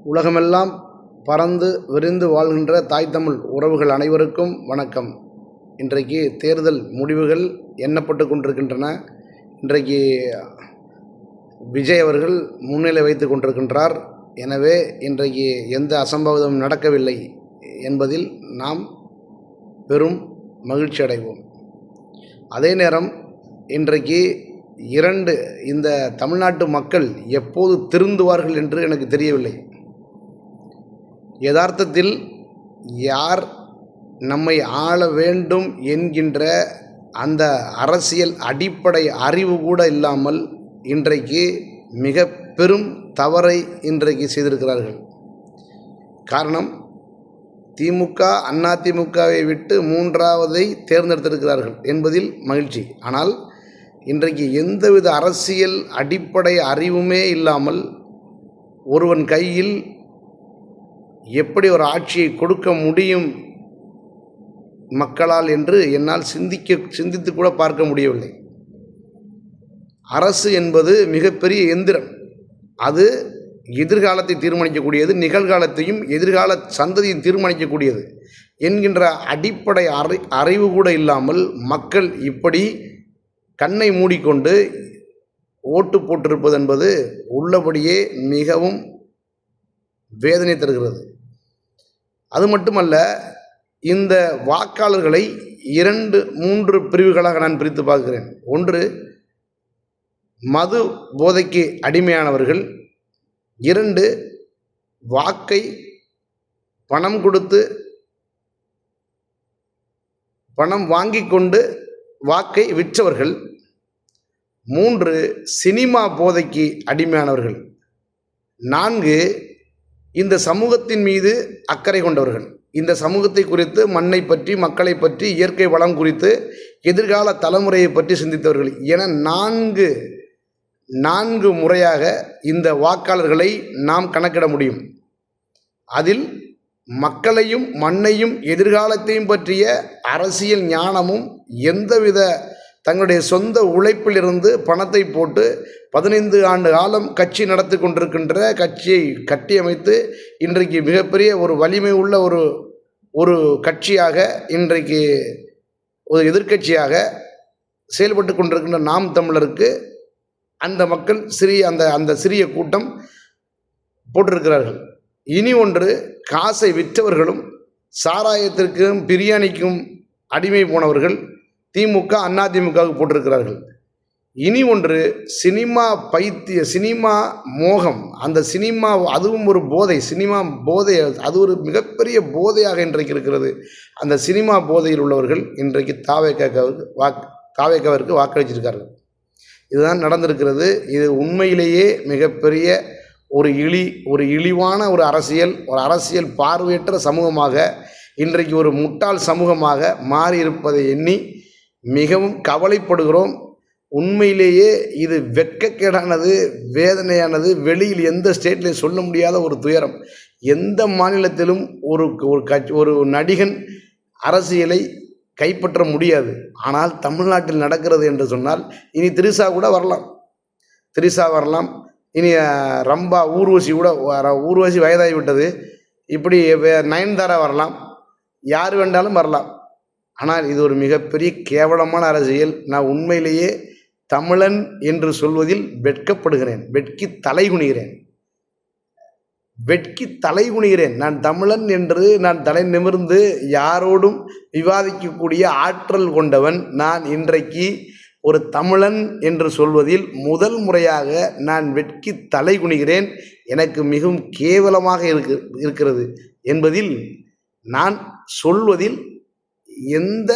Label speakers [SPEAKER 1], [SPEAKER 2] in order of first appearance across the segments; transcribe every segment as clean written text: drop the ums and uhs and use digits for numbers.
[SPEAKER 1] உலகமெல்லாம் பறந்து விரிந்து வாழ்கின்ற தாய் தமிழ் உறவுகள் அனைவருக்கும் வணக்கம். இன்றைக்கு தேர்தல் முடிவுகள் எண்ணப்பட்டு கொண்டிருக்கின்றன. இன்றைக்கு விஜய் அவர்கள் முன்னிலை வைத்து கொண்டிருக்கின்றார். எனவே இன்றைக்கு எந்த அசம்பாவிதமும் நடக்கவில்லை என்பதில் நாம் பெரும் மகிழ்ச்சி அடைவோம். அதே நேரம் இன்றைக்கு இந்த தமிழ்நாட்டு மக்கள் எப்போது திருந்துவார்கள் என்று எனக்கு தெரியவில்லை. யதார்த்தத்தில் யார் நம்மை ஆள வேண்டும் என்கின்ற அந்த அரசியல் அடிப்படை அறிவு கூட இல்லாமல் இன்றைக்கு மிக பெரும் தவறை இன்றைக்கு செய்திருக்கிறார்கள். காரணம், திமுக அதிமுகவை விட்டு மூன்றாவதை தேர்ந்தெடுத்திருக்கிறார்கள் என்பதில் மகிழ்ச்சி. ஆனால் இன்றைக்கு எந்தவித அரசியல் அடிப்படை அறிவுமே இல்லாமல் ஒருவன் கையில் எப்படி ஒரு ஆட்சியை கொடுக்க முடியும் மக்களால் என்று என்னால் சிந்தித்து கூட பார்க்க முடியவில்லை. அரசு என்பது மிகப்பெரிய எந்திரம். அது எதிர்காலத்தை தீர்மானிக்கக்கூடியது, நிகழ்காலத்தையும் எதிர்கால சந்ததியும் தீர்மானிக்கக்கூடியது என்கின்ற அடிப்படை அறிவு கூட இல்லாமல் மக்கள் இப்படி கண்ணை மூடிக்கொண்டு ஓட்டு போட்டிருப்பது என்பது உள்ளபடியே மிகவும் வேதனை தருகிறது. அது மட்டுமல்ல, இந்த வாக்காளர்களை 2-3 பிரிவுகளாக நான் பிரித்து பார்க்கிறேன். ஒன்று, மது போதைக்கு அடிமையானவர்கள். 2, வாக்கை பணம் கொடுத்து பணம் வாங்கி கொண்டு வாக்கை விற்றவர்கள். 3, சினிமா போதைக்கு அடிமையானவர்கள். 4, இந்த சமூகத்தின் மீது அக்கறை கொண்டவர்கள். இந்த சமூகத்தை குறித்து, மண்ணை பற்றி, மக்களை பற்றி, இயற்கை வளம் குறித்து, எதிர்கால தலைமுறையை பற்றி சிந்தித்தவர்கள் என 4 முறையாக இந்த வாக்காளர்களை நாம் கணக்கிட முடியும். அதில் மக்களையும் மண்ணையும் எதிர்காலத்தையும் பற்றிய அரசியல் ஞானமும் எந்தவித தங்களுடைய சொந்த உழைப்பிலிருந்து பணத்தை போட்டு 15 ஆண்டு காலம் கட்சி நடத்தி கொண்டிருக்கின்ற கட்சியை கட்டியமைத்து இன்றைக்கு மிகப்பெரிய ஒரு வலிமை உள்ள ஒரு கட்சியாக, இன்றைக்கு ஒரு எதிர்க்கட்சியாக செயல்பட்டு கொண்டிருக்கின்ற நாம் தமிழருக்கு அந்த மக்கள் அந்த சிறிய கூட்டம் போட்டிருக்கிறார்கள். இனி ஒன்று, காசை விற்றவர்களும் சாராயத்திற்கும் பிரியாணிக்கும் அடிமை போனவர்கள் திமுக அதிமுகவுக்கு போட்டிருக்கிறார்கள். இனி ஒன்று, சினிமா மோகம். அந்த சினிமா, அதுவும் ஒரு போதை, சினிமா போதை, அது ஒரு மிகப்பெரிய போதையாக இன்றைக்கு இருக்கிறது. அந்த சினிமா போதையில் உள்ளவர்கள் இன்றைக்கு தாவேக்காவிற்கு வாக்களிச்சிருக்கார்கள். இதுதான் நடந்திருக்கிறது. இது உண்மையிலேயே மிகப்பெரிய ஒரு இழிவான ஒரு அரசியல் பார்வையற்ற சமூகமாக, இன்றைக்கு ஒரு முட்டாள் சமூகமாக மாறி இருப்பதை எண்ணி மிகவும் கவலைப்படுகிறோம். உண்மையிலேயே இது வெட்கக்கேடானது, வேதனையானது. வெளியில் எந்த ஸ்டேட்லையும் சொல்ல முடியாத ஒரு துயரம். எந்த மாநிலத்திலும் ஒரு நடிகன் அரசியலை கைப்பற்ற முடியாது. ஆனால் தமிழ்நாட்டில் நடக்கிறது என்று சொன்னால், இனி திரிஷா கூட வரலாம், இனி ரம்பா ஊர்வசி கூட, ஊர்வசி வயதாகிவிட்டது, இப்படி நயன்தாரா வரலாம், யார் வேண்டாலும் வரலாம். ஆனால் இது ஒரு மிகப்பெரிய கேவலமான அரசியல். நான் உண்மையிலேயே தமிழன் என்று சொல்வதில் வெட்கப்படுகிறேன், வெட்கி தலைகுனிகிறேன். நான் தமிழன் என்று நான் தலை நிமிர்ந்து யாரோடும் விவாதிக்கக்கூடிய ஆற்றல் கொண்டவன். நான் இன்றைக்கு ஒரு தமிழன் என்று சொல்வதில் முதல் முறையாக நான் வெட்கி தலைகுனிகிறேன். எனக்கு மிகவும் கேவலமாக இருக்கிறது என்பதில் நான் சொல்வதில் எந்த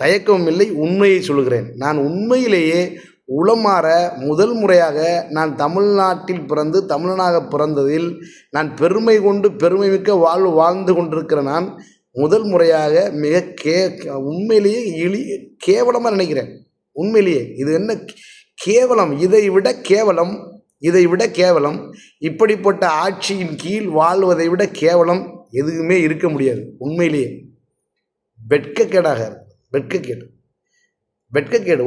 [SPEAKER 1] தயக்கமும் இல்லை. உண்மையை சொல்கிறேன். நான் உண்மையிலேயே உளமாற முதல் முறையாக நான் தமிழ்நாட்டில் பிறந்து தமிழனாக பிறந்ததில் நான் பெருமை மிக்க வாழ்ந்து கொண்டிருக்கிற நான் முதல் முறையாக உண்மையிலேயே கேவலமாக நினைக்கிறேன். உண்மையிலேயே இது என்ன கேவலம், இதை விட கேவலம், இப்படிப்பட்ட ஆட்சியின் கீழ் வாழ்வதை விட கேவலம் எதுவுமே இருக்க முடியாது. உண்மையிலேயே வெட்கக்கேடு.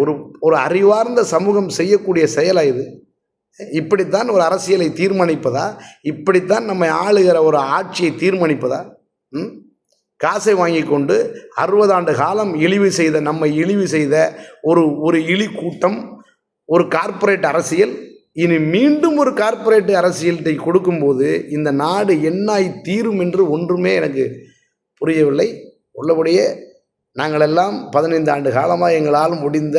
[SPEAKER 1] ஒரு அறிவார்ந்த சமூகம் செய்யக்கூடிய செயலா இது? இப்படித்தான் ஒரு அரசியலை தீர்மானிப்பதா? இப்படித்தான் நம்மை ஆளுகிற ஒரு ஆட்சியை தீர்மானிப்பதா? காசை வாங்கி கொண்டு 60 ஆண்டு காலம் நம்மை இழிவு செய்த ஒரு இழி கூட்டம், ஒரு கார்ப்பரேட் அரசியல், இனி மீண்டும் ஒரு கார்ப்பரேட் அரசியலை கொடுக்கும்போது இந்த நாடு என்னாய் தீரும் என்று ஒன்றுமே எனக்கு புரியவில்லை. உள்ளபடியே நாங்களெல்லாம் 15 ஆண்டு காலமாக எங்களால் முடிந்த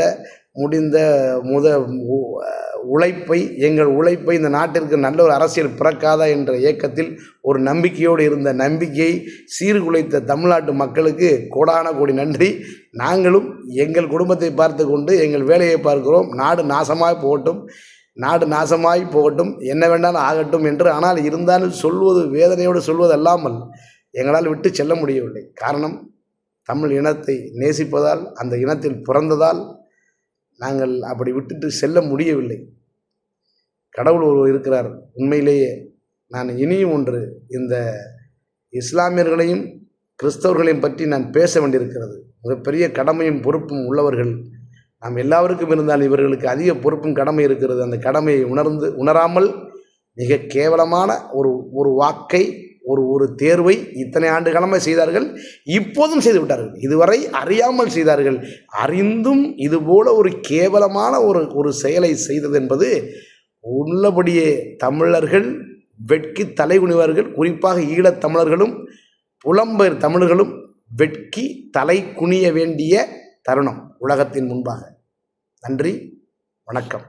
[SPEAKER 1] எங்கள் உழைப்பை இந்த நாட்டிற்கு நல்ல ஒரு அரசியல் பிறக்காதா என்ற இயக்கத்தில் ஒரு நம்பிக்கையோடு இருந்த நம்பிக்கையை சீர்குலைத்த தமிழ்நாட்டு மக்களுக்கு கோடான கோடி நன்றி. நாங்களும் எங்கள் குடும்பத்தை பார்த்து கொண்டு எங்கள் வேலையை பார்க்கிறோம். நாடு நாசமாய் போகட்டும், என்ன வேண்டாலும் ஆகட்டும் என்று. ஆனால் இருந்தாலும் வேதனையோடு சொல்வது அல்லாமல் எங்களால் விட்டு செல்ல முடியவில்லை. காரணம், தமிழ் இனத்தை நேசிப்பதால், அந்த இனத்தில் பிறந்ததால் நாங்கள் அப்படி விட்டுட்டு செல்ல முடியவில்லை. கடவுள் ஒருவர் இருக்கிறார். உண்மையிலேயே நான் இனியும் ஒன்று, இந்த இஸ்லாமியர்களையும் கிறிஸ்தவர்களையும் பற்றி நான் பேச வேண்டியிருக்கிறது. மிகப்பெரிய கடமையும் பொறுப்பும் உள்ளவர்கள் நாம் எல்லாருக்கும் இருந்தால் இவர்களுக்கு அதிக பொறுப்பும் கடமை இருக்கிறது. அந்த கடமையை உணராமல் மிக கேவலமான ஒரு வாக்கை, ஒரு தேர்வை இத்தனை ஆண்டு காலமாக செய்தார்கள். இப்போதும் செய்து விட்டார்கள். இதுவரை அறியாமல் செய்தார்கள். அறிந்தும் இதுபோல ஒரு கேவலமான ஒரு செயலை செய்தது என்பது உள்ளபடியே தமிழர்கள் வெட்கி தலைகுனிவார்கள். குறிப்பாக ஈழத்தமிழர்களும் புலம்பெயர் தமிழர்களும் வெட்கி தலை குனிய வேண்டிய தருணம் உலகத்தின் முன்பாக. நன்றி, வணக்கம்.